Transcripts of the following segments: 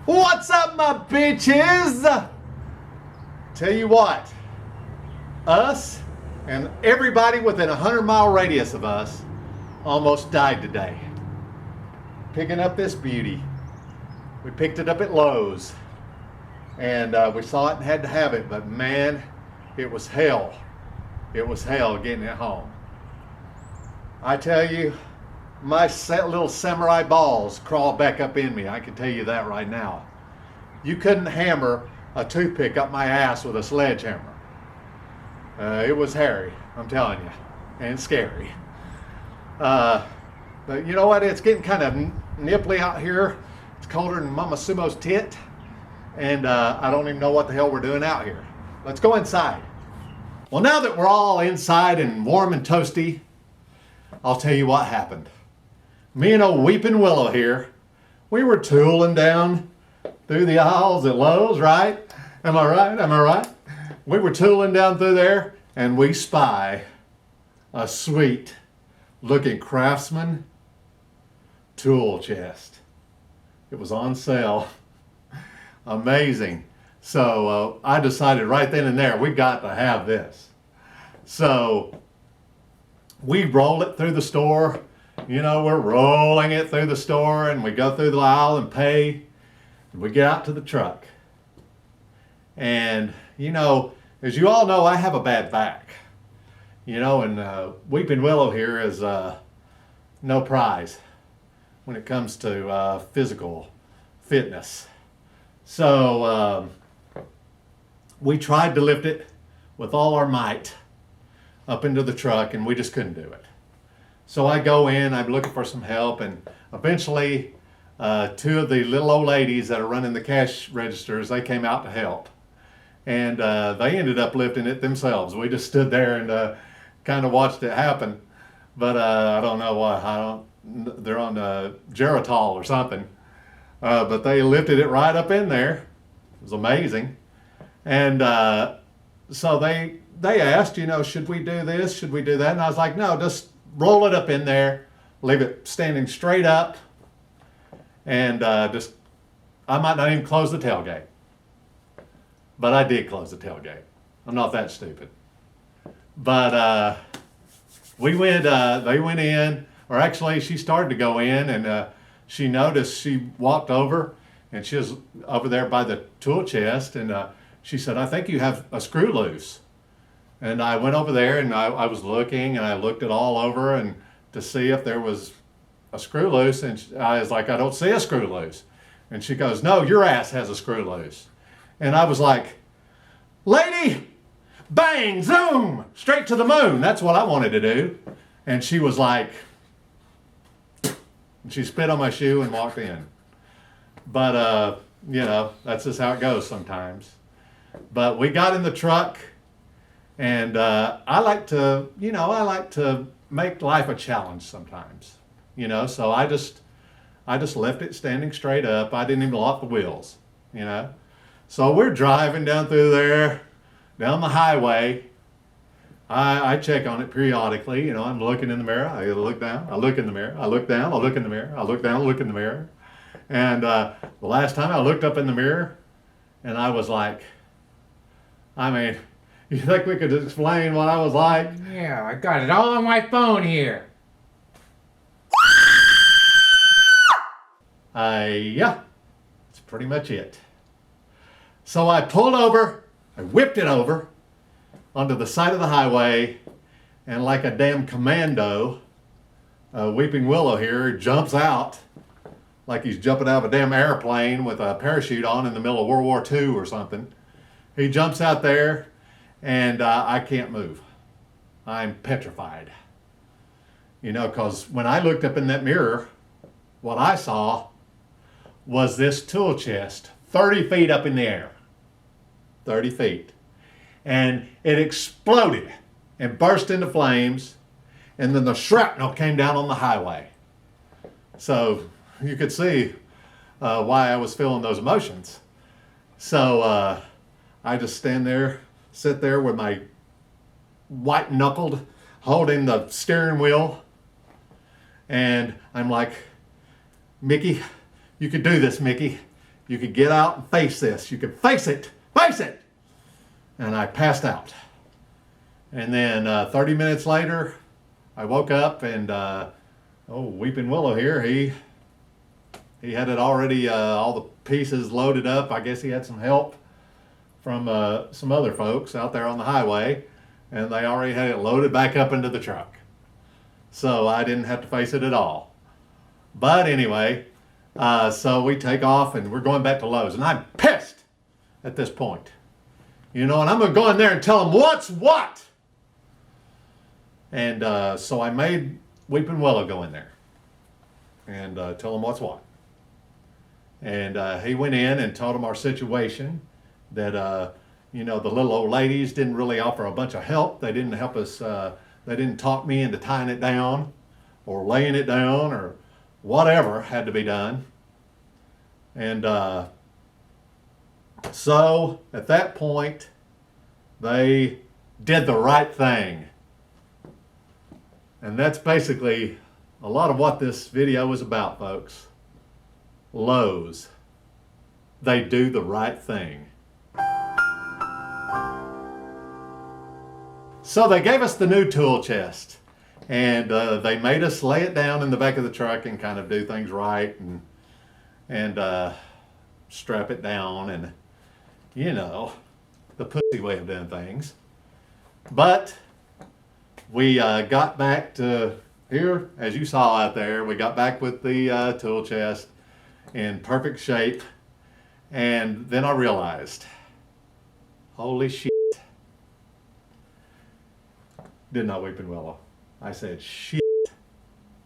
What's up, my bitches? Tell you what, us and everybody within a 100-mile radius of us almost died today. Picking up this beauty. We picked it up at Lowe's and we saw it and had to have it, but man, it was hell. It was hell getting it home. I tell you, my little samurai balls crawl back up in me. I can tell you that right now. You couldn't hammer a toothpick up my ass with a sledgehammer. It was hairy, I'm telling you, and scary. But you know what? It's getting kind of nipply out here. It's colder than Mama Sumo's tit. And I don't even know what the hell we're doing out here. Let's go inside. Well, now that we're all inside and warm and toasty, I'll tell you what happened. Me and old Weeping Willow here, we were tooling down through the aisles at Lowe's, right? Am I right? Am I right? We were tooling down through there and we spy a sweet looking Craftsman tool chest. It was on sale. Amazing. So I decided right then and there, we got to have this. So we roll it through the store. You know, we're rolling it through the store and we go through the aisle and pay. And we get out to the truck. And, you know, as you all know, I have a bad back. You know, and Weeping Willow here is no prize when it comes to physical fitness. So we tried to lift it with all our might up into the truck and we just couldn't do it. So I go in, I'm looking for some help, and eventually two of the little old ladies that are running the cash registers, they came out to help. And they ended up lifting it themselves. We just stood there and kind of watched it happen. But I don't know why. They're on Geritol or something. But they lifted it right up in there. It was amazing. And so they asked, you know, should we do this? Should we do that? And I was like, no, just roll it up in there, leave it standing straight up, and I might not even close the tailgate. But I did close the tailgate. I'm not that stupid. But they went in, or actually she started to go in, and she noticed, she walked over, and she was over there by the tool chest, and she said, I think you have a screw loose. And I went over there and I was looking and I looked it all over and to see if there was a screw loose, and I was like, I don't see a screw loose. And she goes, no, your ass has a screw loose. And I was like, lady, bang, zoom, straight to the moon. That's what I wanted to do. And she was like, she spit on my shoe and walked in. But, you know, that's just how it goes sometimes. But we got in the truck. And I like to make life a challenge sometimes, you know. So I just left it standing straight up. I didn't even lock the wheels, you know. So we're driving down through there, down the highway. I check on it periodically, you know. I'm looking in the mirror. I look down. I look in the mirror. I look down. I look in the mirror. I look down. I look in the mirror. And the last time I looked up in the mirror, and I was like, I mean. You think we could explain what I was like? Yeah, I got it all on my phone here. Yeah, that's pretty much it. So I pulled over, I whipped it over onto the side of the highway, and like a damn commando, Weeping Willow here jumps out like he's jumping out of a damn airplane with a parachute on in the middle of World War II or something. He jumps out there. And I can't move. I'm petrified. You know, because when I looked up in that mirror, what I saw was this tool chest 30 feet up in the air. 30 feet. And it exploded and burst into flames. And then the shrapnel came down on the highway. So you could see why I was feeling those emotions. So I just sit there with my white knuckled holding the steering wheel, and I'm like, Mickey, you could do this, Mickey. you could get out and face this. You could face it. Face it! And I passed out. And then 30 minutes later, I woke up and, Weeping Willow here, he had it already, all the pieces loaded up. I guess he had some help from some other folks out there on the highway, and they already had it loaded back up into the truck. So I didn't have to face it at all. But anyway, so we take off and we're going back to Lowe's, and I'm pissed at this point. You know, and I'm going to go in there and tell them what's what. And so I made Weeping Willow go in there and tell him what's what. And he went in and told him our situation, that, the little old ladies didn't really offer a bunch of help. They didn't help us, they didn't talk me into tying it down or laying it down or whatever had to be done. And so at that point, they did the right thing. And that's basically a lot of what this video was about, folks. Lowe's. They do the right thing. So they gave us the new tool chest, and they made us lay it down in the back of the truck and kind of do things right and strap it down and, the pussy way of doing things. But we got back to here, as you saw out there, we got back with the tool chest in perfect shape. And then I realized, holy shit. Did not Weeping Willow. I said, shit.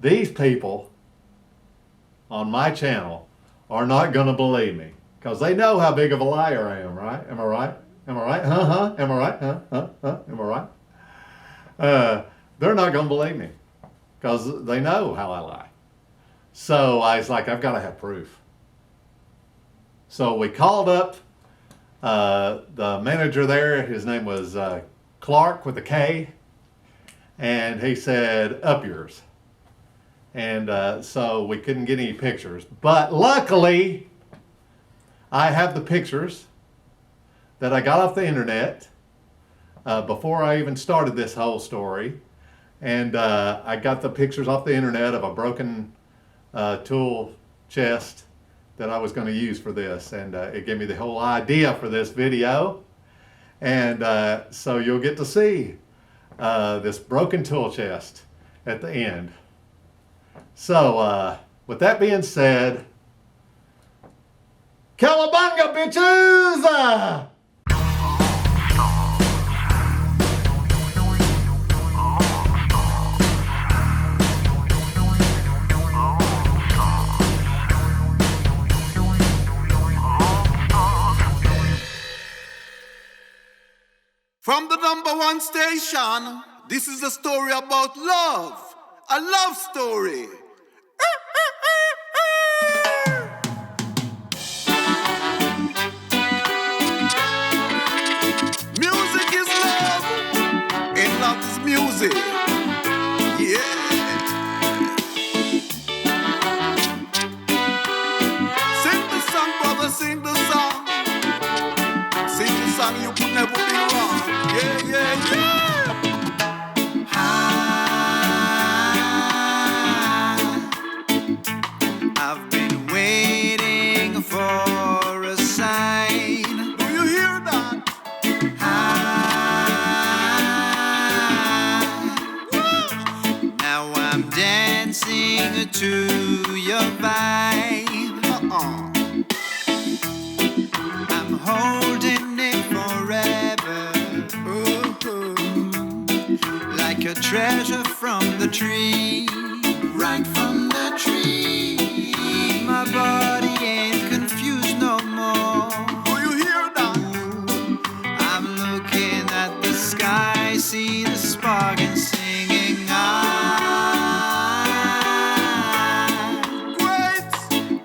These people on my channel are not going to believe me. Because they know how big of a liar I am, right? Am I right? Am I right? Huh? Am I right? Huh? Am I right? They're not going to believe me because they know how I lie. So I was like, I've got to have proof. So we called up the manager there. His name was Clark with a K. And he said, up yours. And so we couldn't get any pictures. But luckily, I have the pictures that I got off the internet before I even started this whole story. And I got the pictures off the internet of a broken tool chest that I was going to use for this. And it gave me the whole idea for this video. And so you'll get to see this broken tool chest at the end. So with that being said, Cowabunga, bitches! From the #1 station, this is a story about love. A love story. Music is love, and love is music. Yeah. Sing the song, brother, sing the song. Sing the song, you could never be wrong. Yeah, yeah, yeah. I've been waiting for a sign. Do you hear that? Now I'm dancing to your vibe. I'm holding it forever. Like a treasure from the tree. Right from the tree. My body ain't confused no more. Do you hear that? I'm looking at the sky, see the spark and singing Great!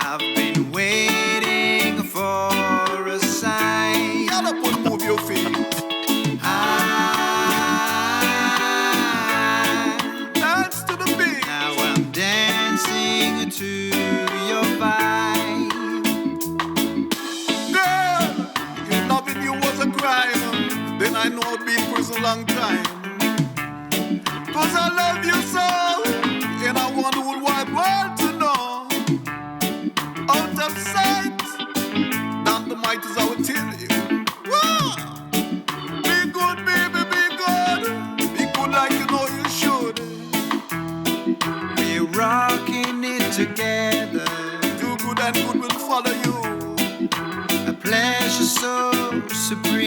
I've been waiting for a sign. Get up and move your feet. Dance to the I know I've been in prison a long time. Cause I love you so, and I want the whole wide world to know. Out of sight, not the might as I will tell you. Whoa! Be good, baby, be good. Be good like you know you should. We're rocking it together. Do good and good will follow you. A pleasure so supreme.